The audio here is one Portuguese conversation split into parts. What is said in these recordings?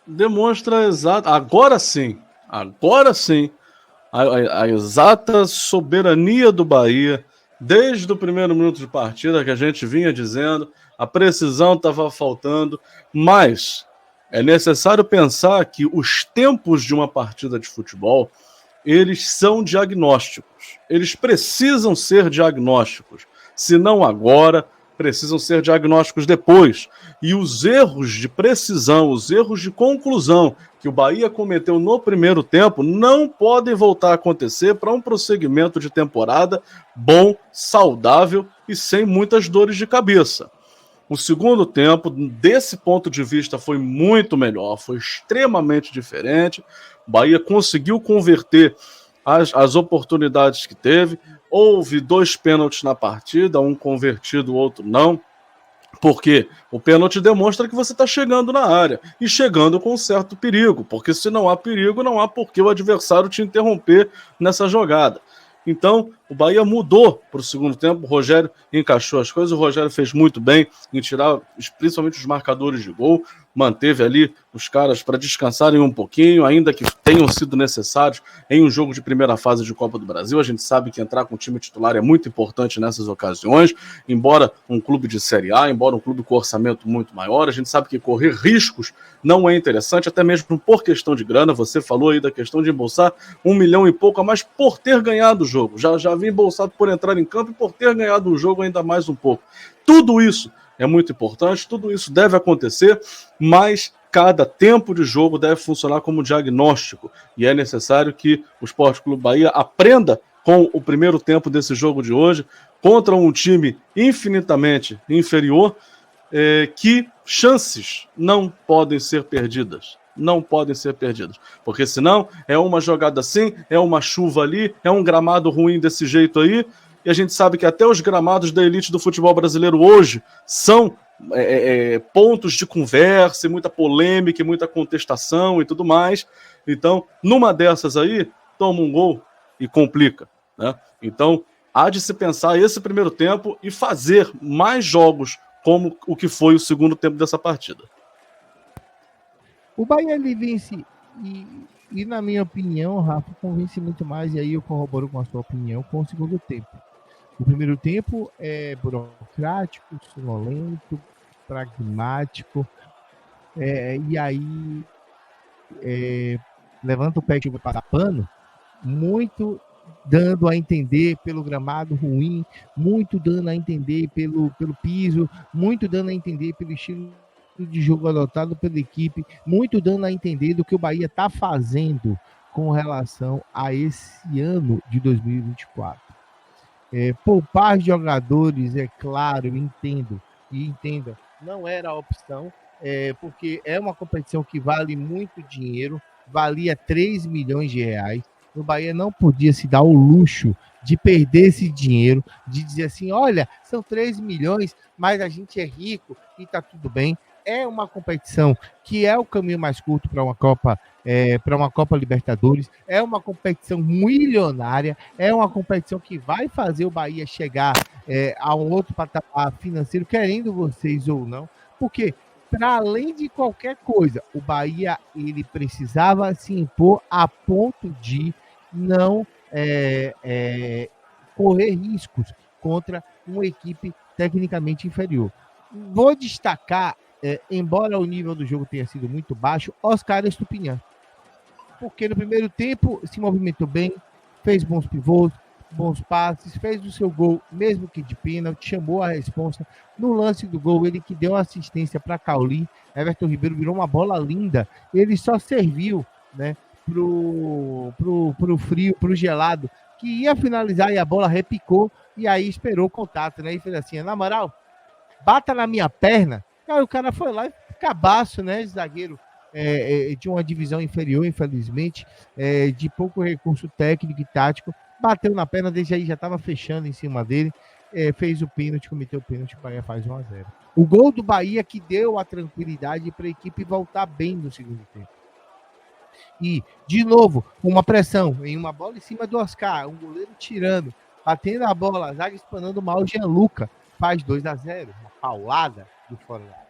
demonstra agora sim, a exata soberania do Bahia, desde o primeiro minuto de partida que a gente vinha dizendo, a precisão estava faltando, mas é necessário pensar que os tempos de uma partida de futebol, eles são diagnósticos, eles precisam ser diagnósticos, se não agora, precisam ser diagnósticos depois. E os erros de precisão, os erros de conclusão que o Bahia cometeu no primeiro tempo não podem voltar a acontecer para um prosseguimento de temporada bom, saudável e sem muitas dores de cabeça. O segundo tempo, desse ponto de vista, foi muito melhor, foi extremamente diferente. O Bahia conseguiu converter as oportunidades que teve. Houve 2 pênaltis na partida, um convertido, o outro não. Porque o pênalti demonstra que você está chegando na área e chegando com um certo perigo, porque se não há perigo, não há por que o adversário te interromper nessa jogada. Então, o Bahia mudou para o segundo tempo, o Rogério encaixou as coisas, o Rogério fez muito bem em tirar principalmente os marcadores de gol, manteve ali os caras para descansarem um pouquinho, ainda que tenham sido necessários em um jogo de primeira fase de Copa do Brasil. A gente sabe que entrar com o time titular é muito importante nessas ocasiões, embora um clube de Série A, embora um clube com orçamento muito maior, a gente sabe que correr riscos não é interessante, até mesmo por questão de grana. Você falou aí da questão de embolsar 1 milhão e pouco a mais por ter ganhado o jogo. Já vim embolsado por entrar em campo e por ter ganhado o jogo ainda mais um pouco. Tudo isso é muito importante, tudo isso deve acontecer, mas cada tempo de jogo deve funcionar como diagnóstico, e é necessário que o Sport Clube Bahia aprenda com o primeiro tempo desse jogo de hoje, contra um time infinitamente inferior, que chances não podem ser perdidas. Não podem ser perdidas, porque senão é uma jogada assim, é uma chuva ali, é um gramado ruim desse jeito aí, e a gente sabe que até os gramados da elite do futebol brasileiro hoje são pontos de conversa, e muita polêmica, e muita contestação e tudo mais. Então, numa dessas aí, toma um gol e complica, né? Então, há de se pensar esse primeiro tempo e fazer mais jogos como o que foi o segundo tempo dessa partida. O Bahia ele vence e, na minha opinião, Rafa, convence muito mais, e aí eu corroboro com a sua opinião, com o segundo tempo. O primeiro tempo é burocrático, sonolento, pragmático, e aí levanta o pé e vai passar pano, muito dando a entender pelo gramado ruim, muito dando a entender pelo piso, muito dando a entender pelo estilo de jogo adotado pela equipe, muito dando a entender do que o Bahia está fazendo com relação a esse ano de 2024. Poupar jogadores, é claro, entenda, não era a opção, porque é uma competição que vale muito dinheiro, valia 3 milhões de reais. O Bahia não podia se dar o luxo de perder esse dinheiro, de dizer assim, olha, são 3 milhões, mas a gente é rico e tá tudo bem. É uma competição que é o caminho mais curto para uma Copa Libertadores, é uma competição milionária, é uma competição que vai fazer o Bahia chegar a um outro patamar financeiro, querendo vocês ou não, porque para além de qualquer coisa, o Bahia ele precisava se impor a ponto de não correr riscos contra uma equipe tecnicamente inferior. Vou destacar, embora o nível do jogo tenha sido muito baixo, Oscar Estupinhan, porque no primeiro tempo se movimentou bem, fez bons pivôs, bons passes, fez o seu gol, mesmo que de pênalti, chamou a responsa. No lance do gol, ele que deu assistência para Cauli, Everton Ribeiro virou uma bola linda, ele só serviu, né, pro frio, pro gelado, que ia finalizar e a bola repicou, e aí esperou o contato, né, e fez assim, na moral, bata na minha perna. Aí o cara foi lá e cabaço, né, zagueiro de uma divisão inferior, infelizmente, de pouco recurso técnico e tático, bateu na perna, desde aí já estava fechando em cima dele, fez o pênalti, cometeu o pênalti, o Bahia faz 1-0. O gol do Bahia que deu a tranquilidade para a equipe voltar bem no segundo tempo. E, de novo, uma pressão em uma bola em cima do Oscar, um goleiro tirando, batendo a bola, a zaga espanando mal, o Gianluca faz 2-0, uma paulada do fora da área.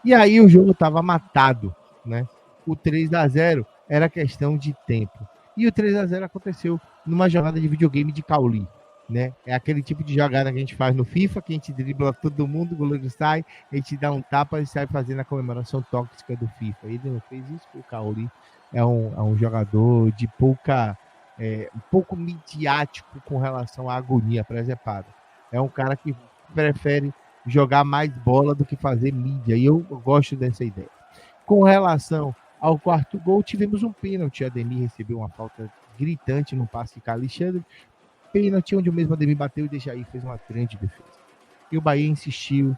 E aí o jogo estava matado, né? o 3-0 era questão de tempo. E o 3-0 aconteceu numa jogada de videogame de Cauli, né? É aquele tipo de jogada que a gente faz no FIFA, que a gente dribla todo mundo, o goleiro sai, a gente dá um tapa e sai fazendo a comemoração tóxica do FIFA. Ele não fez isso, o Cauli é um jogador de um pouco midiático com relação à agonia presepada. É um cara que prefere jogar mais bola do que fazer mídia, e eu gosto dessa ideia. Com relação ao quarto gol, tivemos um pênalti. Ademir recebeu uma falta gritante no passe de Alexandre. Pênalti onde o mesmo Ademir bateu e Dejaí fez uma grande defesa. E o Bahia insistiu.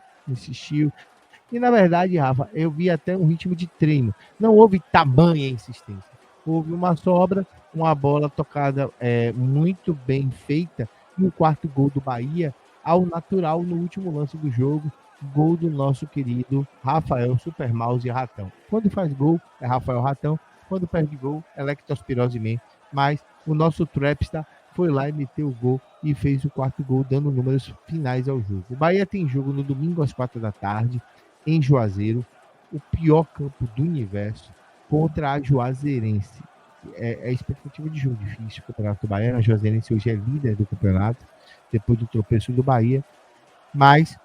E na verdade, Rafa, eu vi até um ritmo de treino. Não houve tamanha insistência. Houve uma sobra, uma bola tocada muito bem feita. E o quarto gol do Bahia, ao natural, no último lance do jogo, gol do nosso querido Rafael Super Mouse Ratão. Quando faz gol, é Rafael Ratão. Quando perde gol, é Lectospirose Man. Mas o nosso Trapstar foi lá e meteu o gol e fez o quarto gol, dando números finais ao jogo. O Bahia tem jogo no domingo às 4 da tarde, em Juazeiro, o pior campo do universo, contra a Juazeirense. É a expectativa de jogo difícil. O Campeonato do Bahia, a Juazeirense hoje é líder do campeonato, depois do tropeço do Bahia. Mas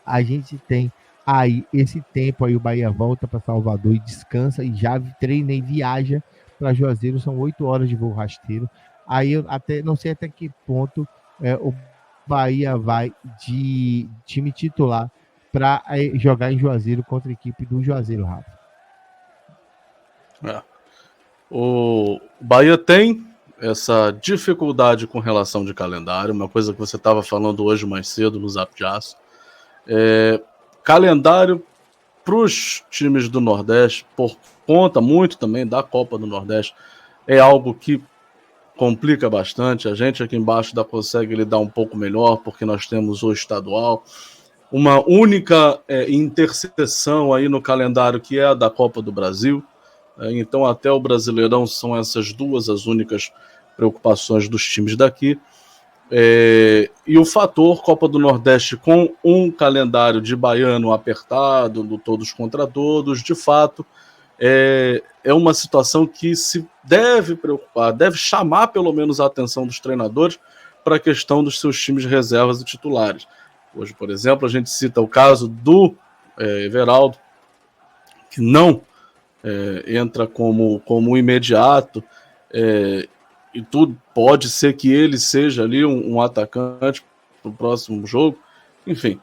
a gente tem aí esse tempo, aí o Bahia volta para Salvador e descansa, e já treina e viaja para Juazeiro, são 8 horas de voo rasteiro. Aí eu até não sei até que ponto o Bahia vai de time titular para jogar em Juazeiro contra a equipe do Juazeiro, Rafa. O Bahia tem essa dificuldade com relação de calendário, uma coisa que você estava falando hoje mais cedo no Zap de Aço. Calendário para os times do Nordeste, por conta muito também da Copa do Nordeste, é algo que complica bastante. A gente aqui embaixo consegue lidar um pouco melhor, porque nós temos o estadual, uma única interseção aí no calendário, que é a da Copa do Brasil. Então até o Brasileirão são essas duas as únicas preocupações dos times daqui. E o fator Copa do Nordeste, com um calendário de baiano apertado, do todos contra todos, de fato, é uma situação que se deve preocupar, deve chamar pelo menos a atenção dos treinadores para a questão dos seus times de reservas e titulares. Hoje, por exemplo, a gente cita o caso do Everaldo, que não entra como imediato, e tudo pode ser que ele seja ali um atacante para o próximo jogo. Enfim,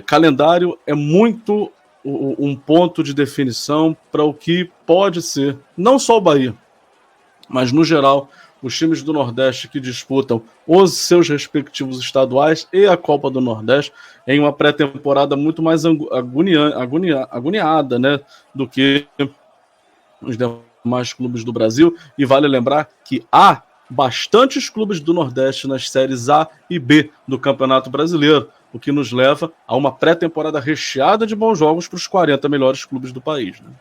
calendário é muito um ponto de definição para o que pode ser, não só o Bahia, mas no geral, os times do Nordeste que disputam os seus respectivos estaduais e a Copa do Nordeste em uma pré-temporada muito mais agoniada, né, do que os demais clubes do Brasil. E vale lembrar que há bastantes clubes do Nordeste nas séries A e B do Campeonato Brasileiro, o que nos leva a uma pré-temporada recheada de bons jogos para os 40 melhores clubes do país, né?